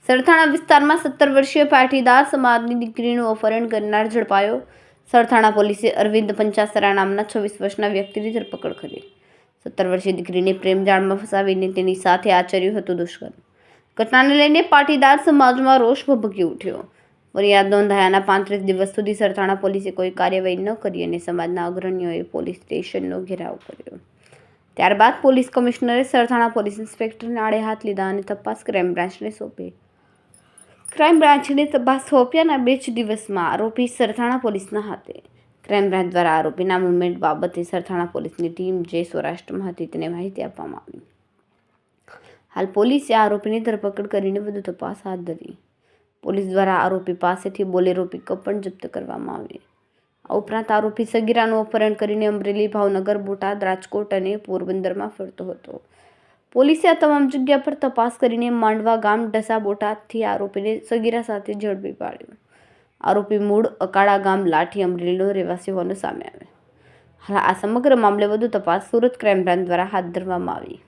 સરથાણા વિસ્તારમાં 17 વર્ષીય પાટીદાર સમાજની દીકરીનું અપહરણ કરનાર ઝડપાયો. સરથાણા પોલીસે અરવિંદ પંચાસરા નામના 26 વર્ષના વ્યક્તિની ધરપકડ કરી. 17 વર્ષીય દીકરીને પ્રેમજાળમાં ફસાવીને તેની સાથે આચર્યું હતું દુષ્કર્મ. ઘટનાને લઈને પાટીદાર સમાજમાં રોષ ભભૂકી ઉઠ્યો. ફરિયાદ નોંધાયાના 35 દિવસ સુધી સરથાણા પોલીસે કોઈ કાર્યવાહી ન કરી અને સમાજના અગ્રણીઓએ પોલીસ સ્ટેશનનો ઘેરાવ કર્યો. ત્યારબાદ પોલીસ કમિશનરે સરથાણા પોલીસ ઇન્સ્પેક્ટરને આડે હાથ લીધા અને તપાસ ક્રાઇમ બ્રાન્ચને સોંપી. ક્રાઇમ બ્રાન્ચને તપાસ સોંપ્યાના 2 જ દિવસમાં આરોપી સરથાણા પોલીસના હાથે. ક્રાઇમ બ્રાન્ચ દ્વારા આરોપીના મૂવમેન્ટ બાબતે સરથાણા પોલીસની ટીમ જે સૌરાષ્ટ્રમાં હતી તેને માહિતી આપવામાં આવી. હાલ પોલીસે આરોપીની ધરપકડ કરીને વધુ તપાસ હાથ ધરી. પોલીસ દ્વારા આરોપી પાસેથી બોલેરો પિકઅપ પણ જપ્ત કરવામાં આવી. આ ઉપરાંત આરોપી સગીરાનું અપહરણ કરીને અમરેલી, ભાવનગર, બોટાદ, રાજકોટ અને પોરબંદરમાં ફરતો હતો. પોલીસે આ તમામ જગ્યા પર તપાસ કરીને માંડવા ગામ ઢસા બોટાદથી આરોપીને સગીરા સાથે ઝડપી પાડ્યો. આરોપી મૂળ અકાળા ગામ લાઠી અમરેલીનો રહેવાસી હોવાનું સામે આવ્યું. હાલ આ સમગ્ર મામલે વધુ તપાસ સુરત ક્રાઇમ બ્રાન્ચ દ્વારા હાથ ધરવામાં આવી.